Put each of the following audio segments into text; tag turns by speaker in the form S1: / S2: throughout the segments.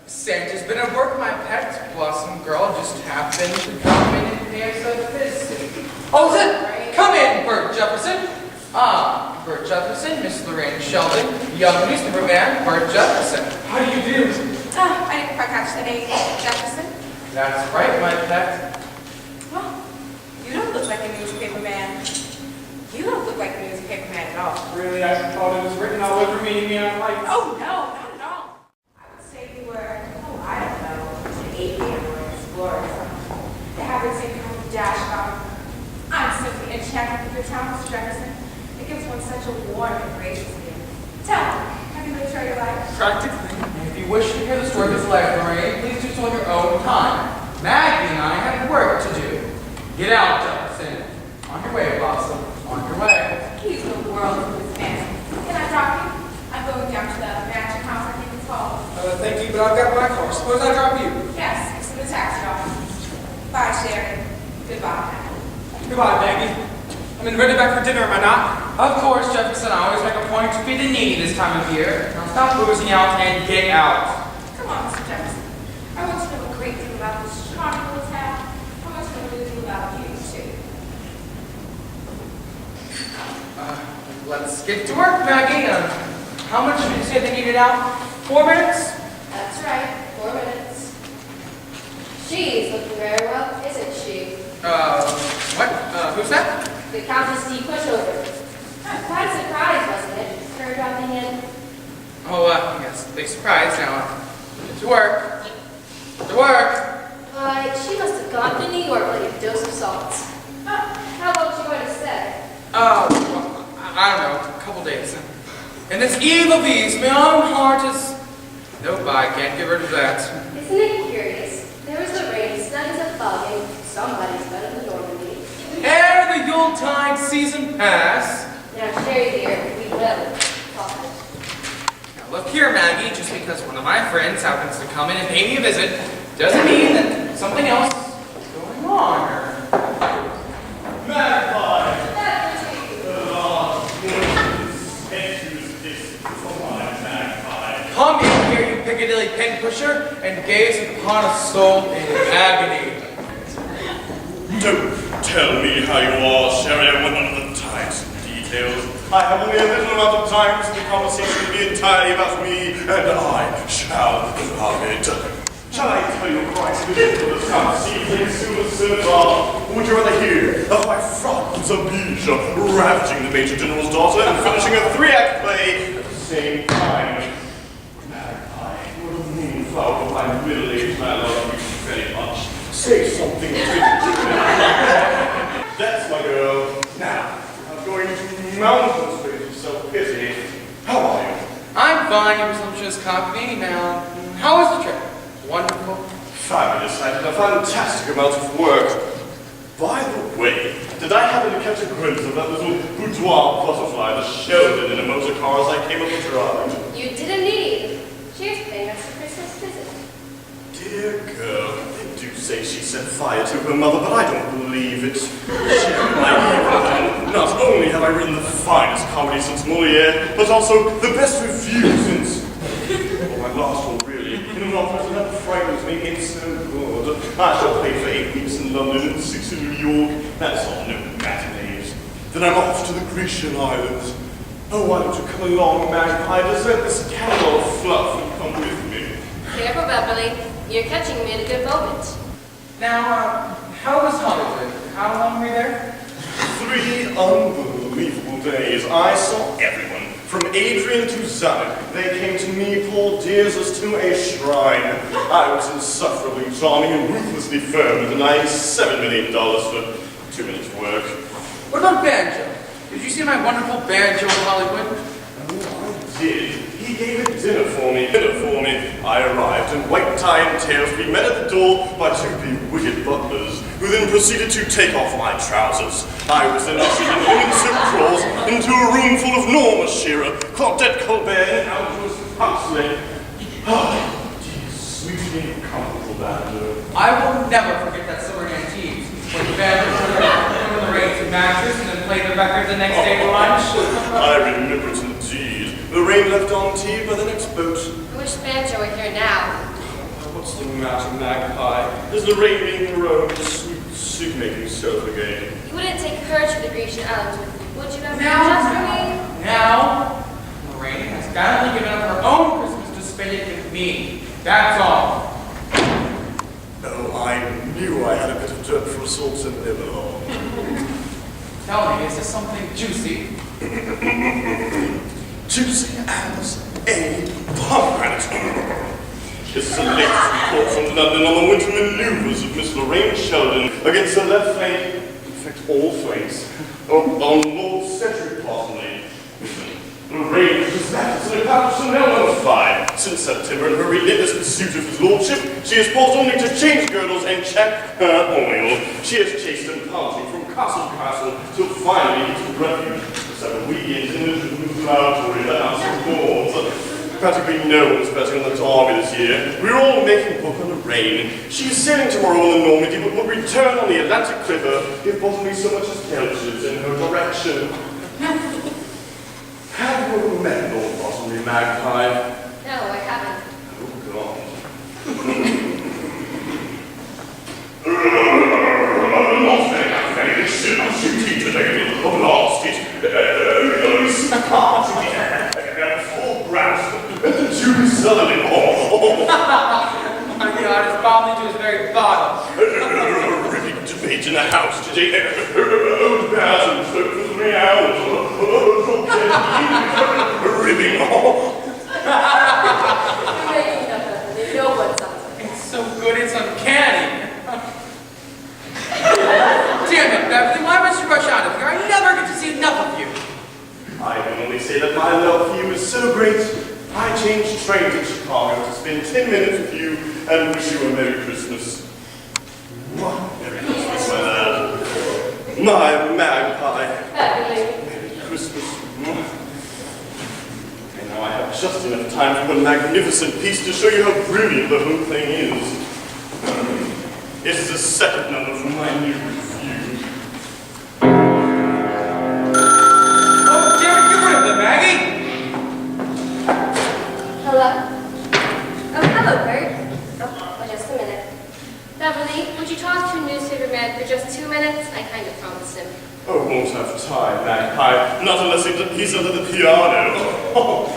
S1: Santa's been at work, my pet. Blossom girl just happened to come in and pay us a visit. Oh, is it? Come in, Bert Jefferson. Ah, Bert Jefferson, Miss Lorraine Sheldon, young newspaper man, Bert Jefferson. How do you do?
S2: I didn't quite catch the name, Jefferson.
S1: That's right, my pet.
S2: Well, you don't look like a newspaper man. You don't look like a newspaper man at all.
S3: Really, I thought it was written all over me in neon lights.
S2: Oh, no, not at all. I would say you were, oh, I don't know, an avian or an explorer or something. To have the same kind of dash about. I'm simply enchanted with your town, Mr. Jefferson. It gives one such a warm and gracious feeling. Tell me, have you lived your life?
S1: Practically. And if you wish to hear the story of this library, please do so on your own time. Maggie and I have work to do. Get out, Jefferson. On your way, Blossom. On your way.
S2: He's the world of this man. Can I drop you? I'm going down to the mansion house, I think it's called.
S3: Thank you, but I've got my car. Suppose I drop you?
S2: Yes, it's in the taxi office. Bye, Sherry. Goodbye.
S3: Goodbye, Maggie. I'm ready back for dinner, am I not?
S1: Of course, Jefferson. I always make a point to feed the needy this time of year. Now stop boozing out and get out.
S2: Come on, Mr. Jefferson. I want to know a great deal about this charming little town. I want to know a little deal about you, too.
S1: Let's get to work, Maggie. How much did you say they needed out? 4 minutes?
S4: That's right, 4 minutes. She's looking very well, isn't she?
S1: What? Who's that?
S4: The Countess D. Pushover. Quite a surprise, wasn't it? Her dropping in.
S1: Oh, yes, big surprise now. To work. To work.
S4: Why, she must have gone to New York like a dose of salts. How about you going to stay?
S1: Well, I don't know, a couple days. And this eve of ease, my own heart is... Nope, I can't get rid of that.
S4: Isn't it curious? There was the rain, snug as a bug, and somebody's better than Normandy.
S1: Ere the Yuletide season pass.
S4: Now, Sherry dear, we will talk it.
S1: Now look here, Maggie, just because one of my friends happens to come in and pay me a visit, doesn't mean that something else is going on.
S5: Magpie!
S1: Come in here, you Piccadilly pen pusher, and gaze upon a soul in agony.
S5: Don't tell me how you are, Sherry. I want none of the tiresome details. I have only a little amount of time, so the conversation will be entirely about me, and I shall love it. Shall I tell you Christ with some seething super or would you rather hear of my France of Bijou ravaging the Major General's daughter and finishing a 3-act play at the same time? Magpie, what a mean flower of my middle-aged man, I love you very much. Say something to me. That's my girl. Now, I'm going to mountains with you, so busy. How are you?
S1: I'm fine, your presumptuous company. Now, how was the trip? Wonderful.
S5: Fabulous. I did a fantastic amount of work. By the way, did I happen to catch a glimpse of that little boudoir butterfly that Sheldon in a motor car as I came up the drive?
S4: You did indeed. She is paying us a Christmas visit.
S5: Dear girl, they do say she set fire to her mother, but I don't believe it. Sherry, my evil, not only have I written the finest comedy since Moliere, but also the best review since... Oh, my last one, really. In an opera that frightens me, it's so good. I shall play for 8 weeks in London and 6 in New York. That's all, no matinees. Then I'm off to the Grecian Islands. Oh, why don't you come along, Magpie? Desert this candle of fluff and come with me.
S4: Careful, Beverly. You're catching me at a good moment.
S1: Now, how was Hollywood? How long were you there?
S5: 3 unbelievable days. I saw everyone. From Adrian to Zanuck, they came to me, poor dears, as to a shrine. I was insufferably charming and ruthlessly firm with the $97 million for 2 minutes' work.
S1: What about Banjo? Did you see my wonderful Banjo in Hollywood?
S5: Oh, I did. He gave a dinner for me. I arrived in white tie and tails to be met at the door by 2 bewitched butlers, who then proceeded to take off my trousers. I was then ushered in linen silk drawers into a room full of Norma Shearer, Claudette Colbert, and Aldous Huxley. Oh, dear, sweet and comfortable Banjo.
S1: I will never forget that summer in Antibes, when Banjo took her the rain to mattress and then played the record the next day for lunch.
S5: I remember it indeed. The rain left on tea by the next boat.
S4: I wish Banjo were here now.
S5: What's the matter, Magpie? Is Lorraine being her own sweet soup-making self again?
S4: You wouldn't take her to the Grecian Islands with you, would you, Evelyn?
S1: Now, Lorraine has gallantly given up her own Christmas to spend it with me. That's all.
S5: Oh, I knew I had a bit of dirt for assault and liver.
S1: Tell me, is this something juicy?
S5: Juicy as a pomegranate. This is the latest report from London on the winter maneuvers of Miss Lorraine Sheldon against the left flank, in fact all flanks, on Lord Cedric Parsley. Lorraine was that to the account of Chanel on 5. Since September, in her relentless pursuit of his lordship, she has paused only to change girdles and check her oil. She has chased and pouncing from castle to castle, till finally he took refuge for several weekends in the laboratory of the House of Lords. Practically no one's betting on the Derby this year. We're all making book on Lorraine. She's sailing tomorrow on the Normandy, but will return on the Atlantic Clipper if possibly so much as belches in her direction. Have you ever met Lord Bottomley, Magpie?
S4: No, I haven't.
S5: Oh, God. Not very shooting today. Lost it. Full brass. And the Jew son-in-law.
S1: My God, it's probably to his very bottom.
S5: Ripping debate in the house today. Old Basil spoke for 3 hours. Ripping off.
S4: You're making up Evelyn. No one sounds like
S1: It's so good, it's uncanny. Damn it, Beverly, why must you rush out of here? I never get to see enough of you.
S5: I can only say that my love for you is so great, I changed trains in Chicago to spend 10 minutes with you and wish you a Merry Christmas. Merry Christmas, my lad. My Magpie.
S4: Evelyn.
S5: Merry Christmas. And now I have just enough time for one magnificent piece to show you how brilliant the whole thing is. It's the second number from my new review.
S1: Oh, damn it, get rid of them, Maggie!
S4: Hello? Oh, hello, Bert. Oh, just a minute. Beverly, would you talk to a newspaper man for just 2 minutes? I kind of promised him.
S5: Oh, won't have time, Magpie. Not unless he's under the piano.
S4: What?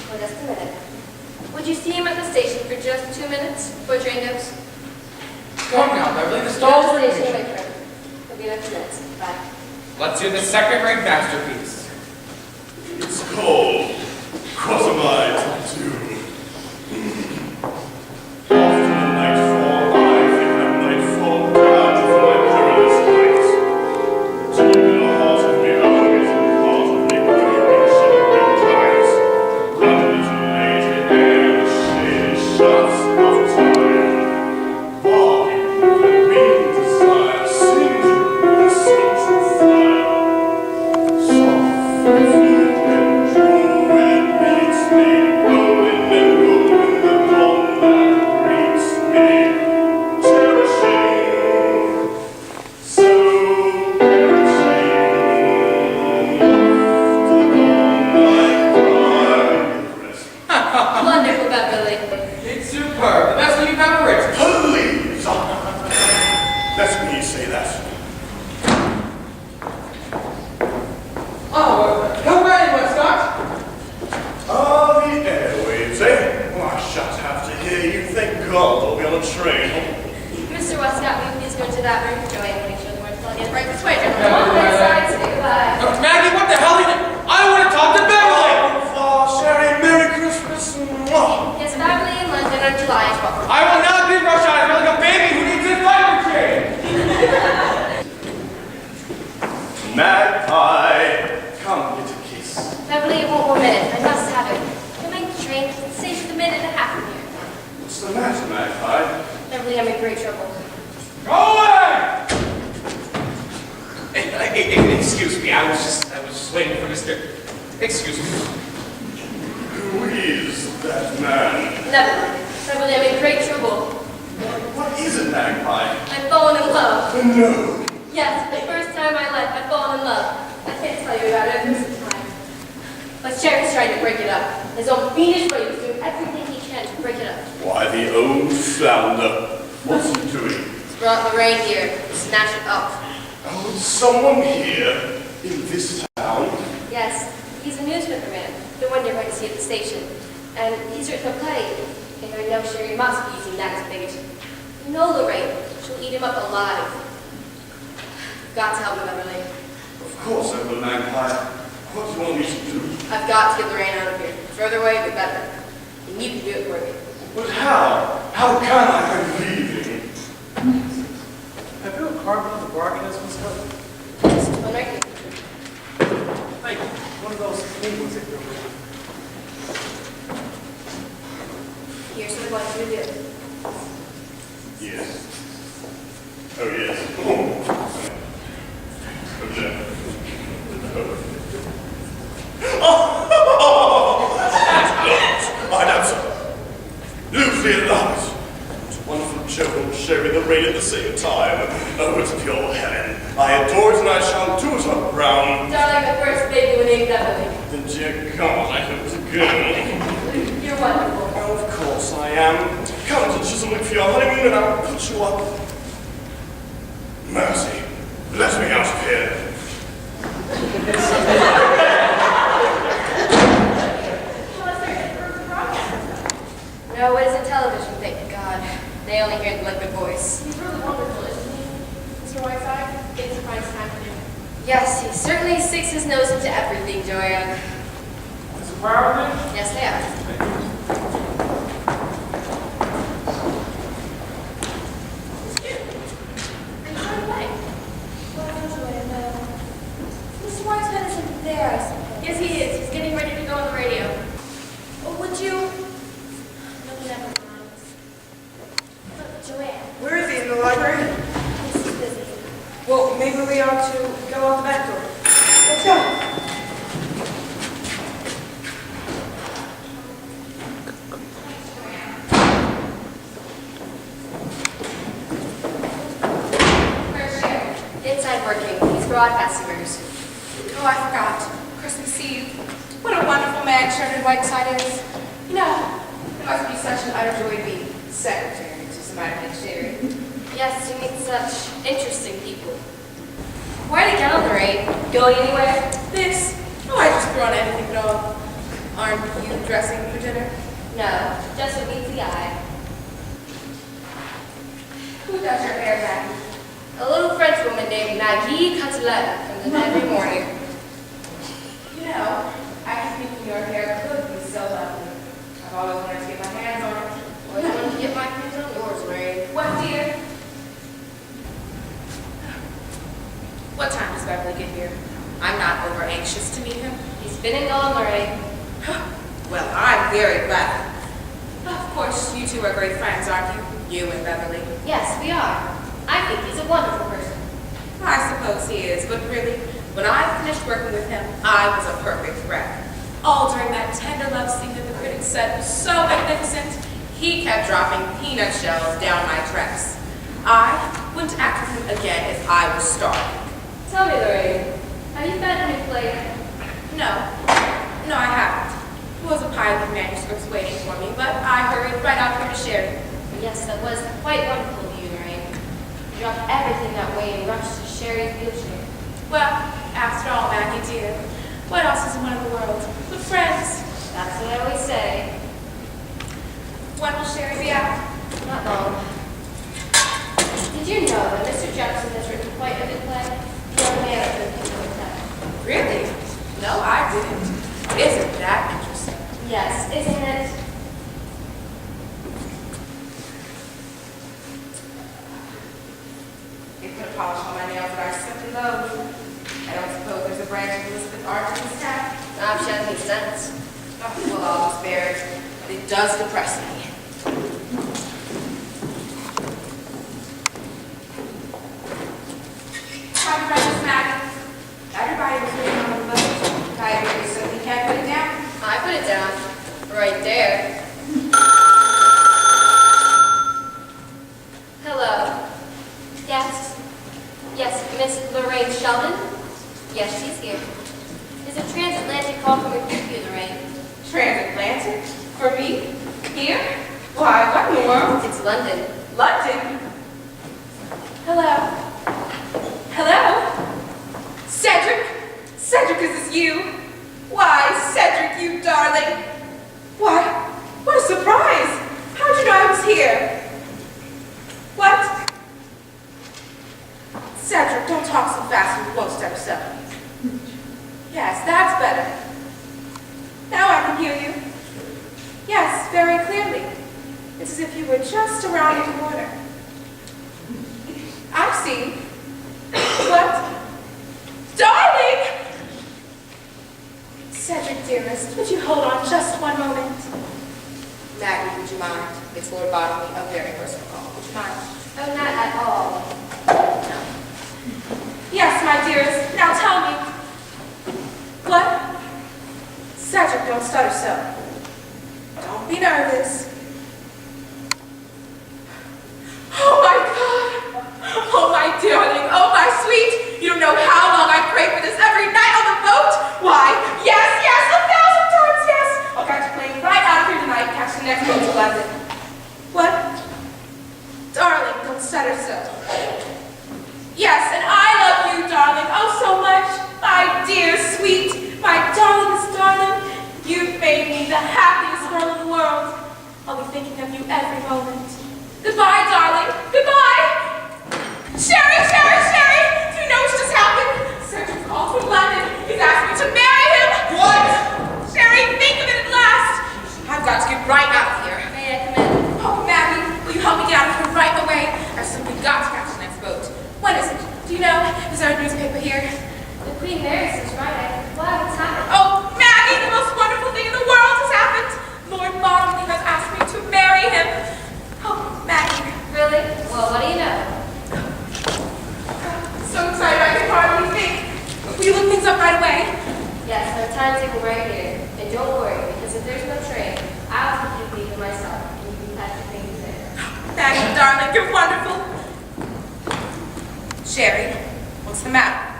S4: Oh, just a minute. Would you see him at the station for just 2 minutes? For train goes?
S1: Come now, Beverly, the
S4: Go
S1: stalls
S4: to
S1: are
S4: the station,
S1: in.
S4: wait for him. He'll be there in a few minutes. Bye.
S1: Let's hear the second-rate masterpiece.
S5: It's called Cross-a-Mind Tattoo. After the nightfall, I think that nightfall down to my perilous heights. Deep in the heart of me always a part of me growing shimmering times. Run a little late and the shade shuts of time. Barking with the green desire, Cyndi with the social fire. Soft and true and beats me, rolling and rolling the dawn that greets me, cherishing, so cherishing. After the dawn I cry.
S4: Wonderful, Beverly.
S1: It's superb, the best you've ever written.
S5: Please! Let me say that.
S1: Oh, come right in, Westcott.
S5: Ah, the airwaves, eh? Oh, I shan't have to hear you. Thank God I'll be on a train.
S4: Mr. Westcott, will you please go into that room? Joey, make sure the word's plugged in right this way.
S1: Yeah,
S4: Gentlemen, on
S1: yeah,
S4: this
S1: yeah.
S4: side, say goodbye.
S1: Oh, Maggie, what the hell are you doing? I want to talk to Beverly!
S5: Oh, Sherry, Merry Christmas. Mwah.
S4: Yes, Beverly in London on July 12th.
S1: I will not be rushed out of here like a baby who needs his diaper change!
S5: Magpie, come get a kiss.
S4: Beverly, it won't 1 minute. I must have it. You'll make the train. It saves you a minute and a half from here.
S5: What's the matter, Magpie?
S4: Beverly, I'm in great trouble.
S1: Go away!
S3: Excuse me, I was just waiting for Mr. Excuse me.
S5: Who is that man?
S4: Never mind. Beverly, I'm in great trouble.
S5: What is it, Magpie?
S4: I've fallen in love.
S5: No.
S4: Yes, the first time I left, I've fallen in love. I can't tell you about it. There's some time. But Sheriff's trying to break it up. His own fiendish way, he's doing everything he can can to break it up.
S5: Why, the old flounder. What's he doing?
S4: He's brought Lorraine here to snatch it up.
S5: Oh, is someone here in this town?
S4: Yes, he's a newspaper man, the one you're going to see at the station. And he's written a play, and I know Sherry must be using that as bait. You know Lorraine, she'll eat him up alive. You've got to help me, Beverly.
S5: Of course I will, Magpie. What do you want me to do?
S4: I've got to get Lorraine out of here. The further away, the better. And you can do it for me.
S5: But how? How can I? I'm leaving.
S1: Have you a card on the bargain as was held?
S4: Just one right here.
S1: Like one of those things that go
S4: Here's what I want you to do.
S5: Yes. Oh, yes. Oh. Oh, my answer. Lucy Lyons. What a wonderful joke and Sherry the rain at the same time. Oh, it's pure heaven. I adore it and I shall do it up, Brown.
S4: Darling, the first baby with named Beverly.
S5: Then, dear God, I hope to go.
S4: You're wonderful.
S5: Oh, of course I am. Come to Chisholm for your honeymoon and I'll put you up. Mercy, let me out of here.
S4: No, it isn't television, thank God. They only hear the liquid voice.
S2: He's really wonderful, isn't he? Mr. Whiteside, it's a fine time for you.
S4: Yes, he certainly sticks his nose into everything, Joanne.
S1: Is it proud of me?
S4: Yes, they are.
S2: Mr. Whiteside isn't there, I suppose.
S4: Yes, he is. He's getting ready to go on the radio.
S2: Oh, would you? No, never mind. Look, Joanne,
S6: Where is he? In the library?
S2: this is busy.
S6: Well, maybe we ought to go out the back door. Let's go.
S4: Where's Sherry? Inside working. He's broadcasting very soon.
S2: Oh, I forgot. Christmas Eve. What a wonderful man Sheridan Whiteside is. You know, it must be such an utter joy to be secretary to somebody like Sherry.
S4: Yes, you meet such interesting people. Why did you get on the rain? Going anywhere?
S2: This? Oh, I just throw on anything at all. Aren't you dressing for dinner?
S4: No, just what meets the eye.
S2: Who does your hair, Maggie?
S4: A little French woman named Maggie Catelet comes in every morning.
S2: You know, I can think your hair could be so lovely. I've always wanted to get my hands on it.
S4: Always wanted to get my hands on yours, Lorraine.
S2: What, dear? What time does Beverly get here? I'm not over anxious to meet him.
S4: He's been and gone, Lorraine.
S2: Well, I'm very glad. Of course, you two are great friends, aren't you? You and Beverly.
S4: Yes, we are. I think he's a wonderful person.
S2: I suppose he is, but really, when I finished working with him, I was a perfect wreck. All during that tender love scene that the critics said was so magnificent, he kept dropping peanut shells down my dress. I wouldn't act with him again if I was starving.
S4: Tell me, Lorraine, have you found a new play?
S2: No, I haven't. There was a pile of manuscripts waiting for me, but I hurried right out here to Sheridan.
S4: Yes, that was quite wonderful of you, Lorraine. You dropped everything that way and rushed to Sherry's wheelchair.
S2: Well, after all, Maggie dear, what else is one in the world but friends?
S4: That's what I always say.
S2: When will Sherry be out?
S4: Not long. Did you know that Mr. Jogensen has written quite a good play? The young man has been thinking of that.
S2: Really? No, I didn't. Isn't that interesting?
S4: Yes, isn't it?
S2: It put a polish on my nails that I simply loathe. I don't suppose there's a branch of Elizabeth Archer in this town.
S4: Not if she has any sense.
S2: Oh, well, I'll just bear it. But it does depress me. Happy breakfast, Maggie. Everybody was waiting on the boat. I agree, so we can't put it down.
S4: I put it down. Right there. Hello. Yes. Yes, Miss Lorraine Sheldon? Yes, she's here. Is a transatlantic call from your computer, Lorraine?
S2: Transatlantic? For me? Here? Why, what in the world?
S4: It's London.
S2: London? Hello? Hello? Cedric? Cedric, is this you? Why, Cedric, you darling. Why, what a surprise. How'd you know I was here? What? Cedric, don't talk so fast and you won't step so. Yes, that's better. Now I can hear you. Yes, very clearly. It's as if you were just around the corner. I see. What? Darling! Cedric, dearest, would you hold on just one moment? Maggie, would you mind? It's Lord Bottomley, a very personal call. Would you mind?
S4: Oh, not at all.
S2: No. Yes, my dearest. Now tell me. What? Cedric, don't stutter so. Don't be nervous. Oh my God! Oh my darling! Oh my sweet! You don't know how long I prayed for this every night on the boat! Why, yes, yes, 1,000 times yes! I'll catch a plane right out of here tonight, catch the next boat to London. What? Darling, don't stutter so. Yes, and I love you, darling, oh so much. My dear, sweet, my darlingest darling. You've made me the happiest girl in the world. I'll be thinking of you every moment. Goodbye, darling. Goodbye. Sherry, Sherry, Sherry! Do you know what just happened? Cedric's called from London. He's asked me to marry him. What? Sherry, think of it at last. I've got to get right out of here.
S4: May I come in?
S2: Oh, Maggie, will you help me get out of here right away? I've simply got to catch the next boat. When is it? Do you know? Is there a newspaper here?
S4: The Queen Mary's is Friday. Why, what's happened?
S2: Oh, Maggie, the most wonderful thing in the world has happened. Lord Bottomley has asked me to marry him. Oh, Maggie.
S4: Really? Well, what do you know?
S2: So excited I can hardly think. Will you look things up right away?
S4: Yes, our timetable right here. And don't worry, because if there's no train, I'll keep you leaving myself, and you can catch the things there.
S2: Maggie, darling, you're wonderful. Sherry, what's the matter?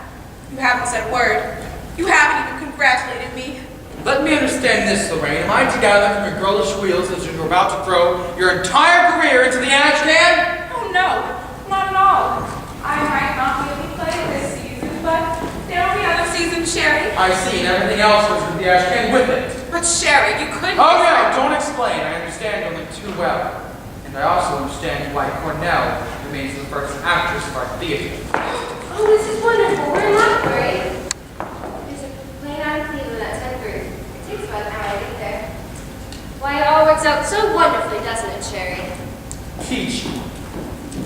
S2: You haven't said a word. You haven't even congratulated me.
S1: Let me understand this, Lorraine. Am I to gather from your girlish wheels as you're about to throw your entire career into the ash can?
S2: Oh, no, not at all. I might not be able to play this season, but there'll be other seasons, Sherry.
S1: I see, and everything else goes into the ash can with it.
S2: But Sherry, you couldn't...
S1: Oh no, don't explain. I understand only too well. And I also understand why Cornell remains the first actress of our theater.
S4: Oh, this is wonderful. We're in Lackey. There's a plane out of Cleveland at 10:30. It takes about an hour to get there. Why, it all works out so wonderfully, doesn't it, Sherry?
S1: Teach.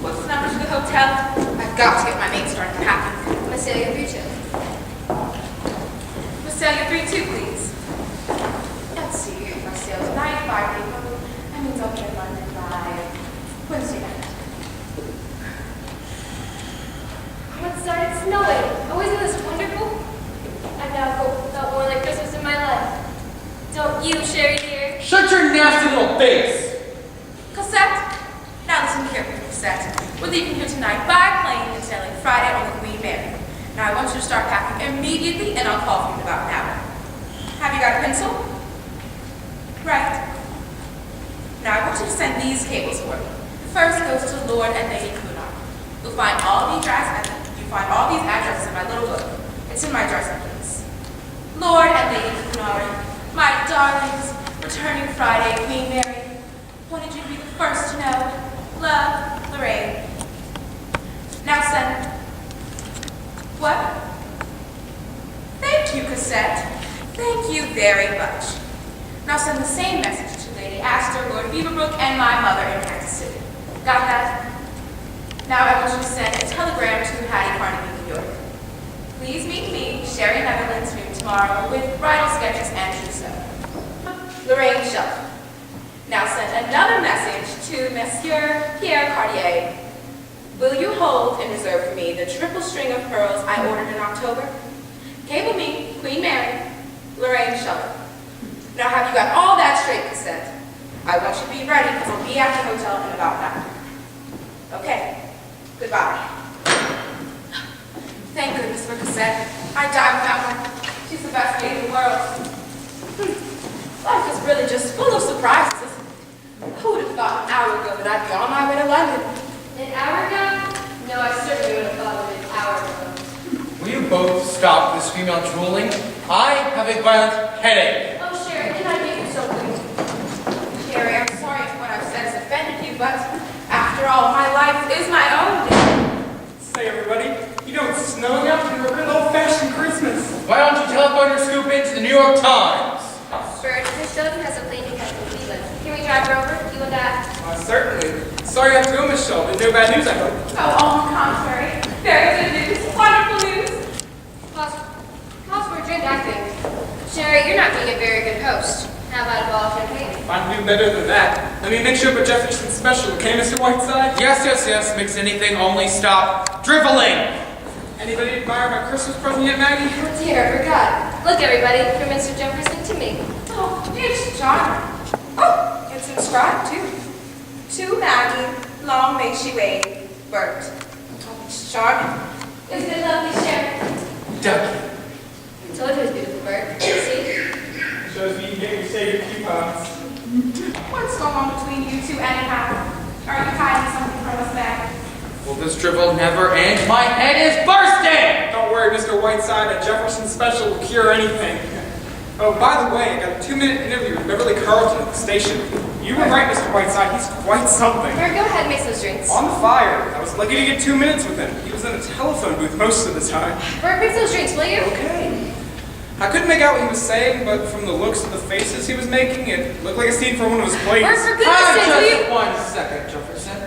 S2: What's the number to the hotel? I've got to get my maid started packing.
S4: Macelia Breach.
S2: Macelia 3-2, please. Let's see, if I sail tonight, 5 people. That means I'll be in London by Wednesday night.
S4: It started snowing. Oh, isn't this wonderful? I've now felt more like Christmas in my life. Don't you, Sherry dear?
S1: Shut your nasty little face!
S2: Cosette, now listen carefully, Cosette. We're leaving here tonight by plane and sailing Friday on the Queen Mary. Now I want you to start packing immediately and I'll call for you in about an hour. Have you got a pencil? Right. Now I want you to send these cables for me. The first goes to Lord and Lady Cunard. You'll find all these addresses in my little book. It's in my dressing case. Lord and Lady Cunard, my darlings, returning Friday, Queen Mary. Wanted you to be the first to know. Love, Lorraine. Now send. What? Thank you, Cosette. Thank you very much. Now send the same message to Lady Astor, Lord Beaverbrook, and my mother in Kansas City. Got that? Now I want you to send a telegram to Hattie Carnegie, New York. Please meet me, Sherry Netherlands, room tomorrow with bridal sketches and trousseau. Lorraine Shelton. Now send another message to Monsieur Pierre Cartier. Will you hold and reserve for me the triple string of pearls I ordered in October? Cable me, Queen Mary, Lorraine Shelton. Now have you got all that straight, Cosette? I want you to be ready because I'll be at the hotel in about an hour. Okay. Goodbye. Thank goodness for Cosette. I'd die without her. She's the best maid in the world. Life is really just full of surprises, isn't it? Who would have thought
S1: female drooling. I have a violent headache.
S4: Oh, Sherry, can I get you something?
S2: Sherry, I'm sorry if what I've said has offended you, but after all, my life is my own.
S3: Say, everybody, you know it's snowing out here, a good old-fashioned Christmas.
S1: Why don't you telephone your scoop into the New York Times?
S4: Bert, Miss Sheldon has a plane ticket from Cleveland. Can we drive her over? You and Dad?
S3: Certainly. Sorry you have to go, Miss Sheldon. No bad news, I hope.
S2: Oh, on the contrary, very good news, wonderful news.
S4: Pause for a drink, I think. Sherry, you're not being a very good host. How about a bottle of champagne?
S3: I'm doing better than that. Let me mix you up a Jefferson special, okay, Mr. Whiteside?
S1: Yes, yes, yes. Mix anything, only stop driveling.
S3: Anybody admire my Christmas present yet, Maggie?
S4: Oh dear, I forgot. Look, everybody, from Mr. Jefferson to me.
S2: Oh, it's John. Oh, it's inscribed too. To Maggie, long may she wave, Bert. Oh, it's charming.
S4: Isn't it lovely, Sherry?
S1: Ducky.
S4: I told you it was beautiful, Bert. See?
S3: Shows me you can get your saved coupons.
S2: What's going on between you two anyhow? Are you hiding something from us, Maggie?
S1: Will this drivel never end? My head is bursting!
S3: Don't worry, Mr. Whiteside, a Jefferson special will cure anything. Oh, by the way, I got a 2-minute interview with Beverly Carlton at the station. You were right, Mr. Whiteside, he's quite something.
S4: Bert, go ahead and make those drinks.
S3: On fire. I was lucky to get 2 minutes with him. He was in a telephone booth most of the time.
S4: Bert, mix those drinks, will you?
S3: Okay. I couldn't make out what he was saying, but from the looks of the faces he was making, it looked like a scene from one of his plays.
S4: Bert, for goodness sake, will you?
S1: Just 1 second, Jefferson.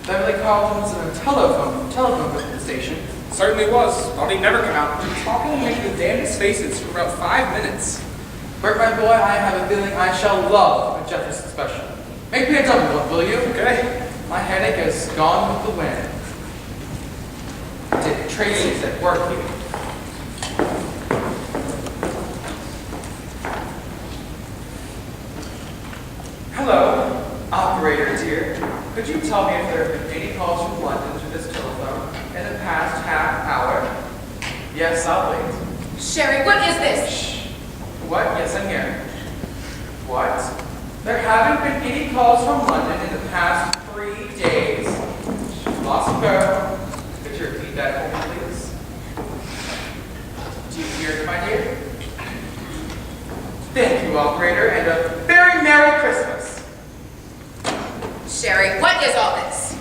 S1: Beverly Carlton was in a telephone booth at the station.
S3: Certainly was. Thought he'd never come out. He was talking and making the damnedest faces for about 5 minutes.
S1: Bert, my boy, I have a feeling I shall love a Jefferson special. Make me a double one, will you?
S3: Okay.
S1: My headache has gone with the wind. Dick Tracy's at work here. Hello, operator dear. Could you tell me if there have been any calls from London to this telephone in the past half hour? Yes, I'll wait.
S2: Sherry, what is this?
S1: Shh. What? Yes, I'm here. What? There haven't been any calls from London in the past 3 days. Lost girl. Could you repeat that for me, please? Do you hear it, my dear? Thank you, operator, and a very Merry Christmas.
S2: Sherry, what is all this?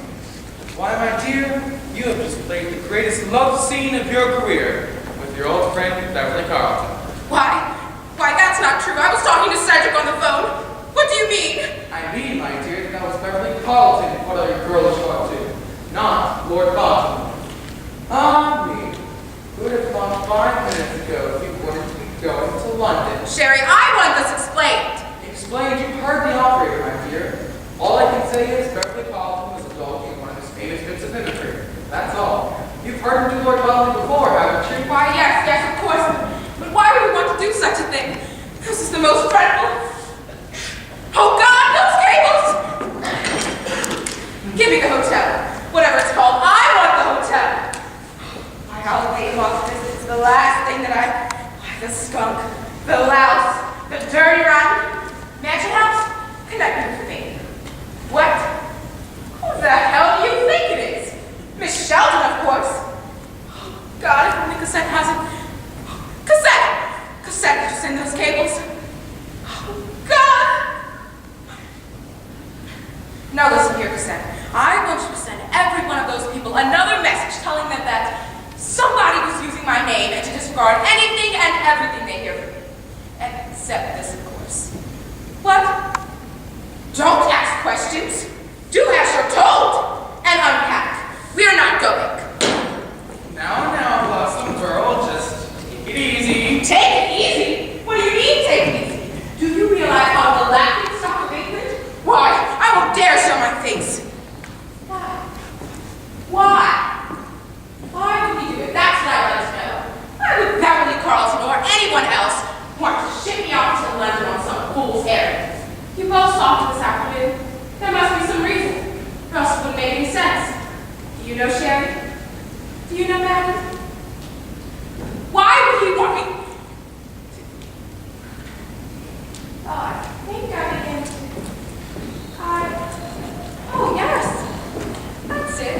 S1: Why, my dear, you have just played the greatest love scene of your career with your old friend, Beverly Carlton.
S2: Why, that's not true. I was talking to Cedric on the phone. What do you mean?
S1: I mean, my dear, that was Beverly Carlton and what other girl is up to, not Lord Bottom. Ah, me. Who would have thought 5 minutes ago if you wanted to be going to London?
S2: Sherry, I want this explained.
S1: Explained, you heard the operator, my dear. All I can say is Beverly Carlton was indulging in one of his famous bits of mimicry. That's all. You've heard him do Lord Bottom before, haven't you?
S2: Why, yes, of course. But why would we want to do such a thing? This is the most dreadful. Oh God, those cables! Give me the hotel. Whatever it's called, I want the hotel. My holiday lost visit is the last thing that the skunk, the louse, the dirty rotten mansion house connected with me. What? Who the hell do you think it is? Miss Sheldon, of course. God, if only Cassette hasn't. Cassette, did you send those cables? Oh, God! Now listen here, Cassette. I want you to send every one of those people another message telling them that somebody was using my name and to disregard anything and everything they hear from me. Except this, of course. What? Don't ask questions. Do as you're told. And unpack. We're not going.
S1: Now, Blossom girl, just take it easy.
S2: Take it easy? What do you mean, take it easy? Do you realize how the Lackey stopped of England? Why, I won't dare show my face. Why? Why would he do it? That's what I'd like to know. Why would Beverly Carlton or anyone else want to ship me off to London on some fool's errand? You both saw it this afternoon. There must be some reason, or else it wouldn't make any sense. Do you know Sherry? Do you know Maggie? Why would he want me? I think I began to. Oh, yes. That's it.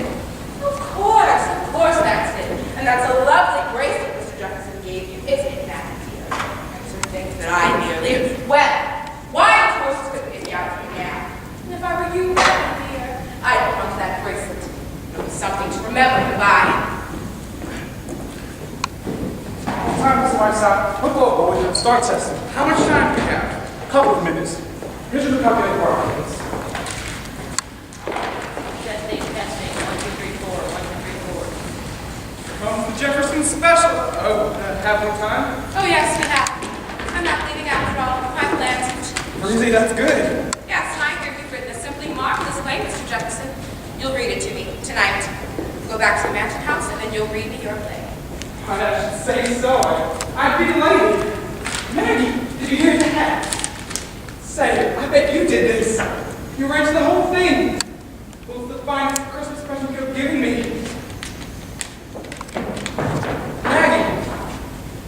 S2: Of course that's it. And that's a lovely bracelet Mr. Jogensen gave you, isn't it? remember to buy.
S3: Time, Mr. Whiteside. Look over, boys, and start testing.
S1: How much time do we have?
S3: A couple of minutes. Here's your calculator bar, please.
S7: Testing, 1, 2, 3, 4, 1, 2, 3, 4.
S3: Comes the Jefferson Special. Oh, have no time?
S2: Oh yes, we have. I'm not leaving after all. My plans.
S3: Really, that's good.
S2: Yes, and I hear you've written a simply marvelous play, Mr. Jefferson. You'll read it to me tonight. Go back to the mansion house and then you'll read me your play.
S3: I should say so. I'd be delighted. Maggie, did you hear that? Say, I bet you did this. You arranged the whole thing. It was the finest Christmas present you could have given me. Maggie!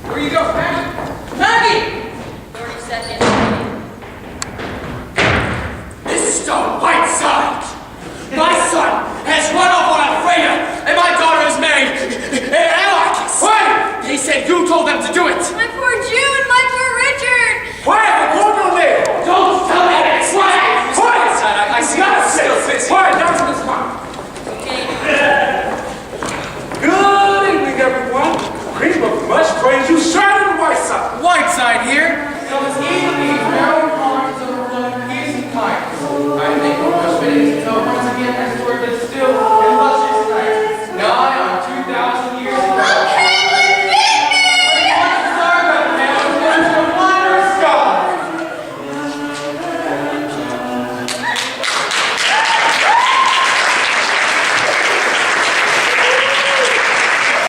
S3: Where you go, Maggie?
S1: Maggie!
S7: 30 seconds.
S5: Mr. Whiteside! My son has run off on a freighter, and my daughter is married an anarchist! Wait! He said you told them to do it!
S2: My poor Jew and my poor Richard!
S5: Quiet! Hold on there! Don't tell me that! Quiet! Quiet! I see not this. Quiet! Down to this one! Good evening, everyone! Cream of much praise you, Sheridan Whiteside!
S1: Whiteside here. So this evening, Maryland Farms overflowing peace and kindness. I think we're much fitting to tell once again this word is still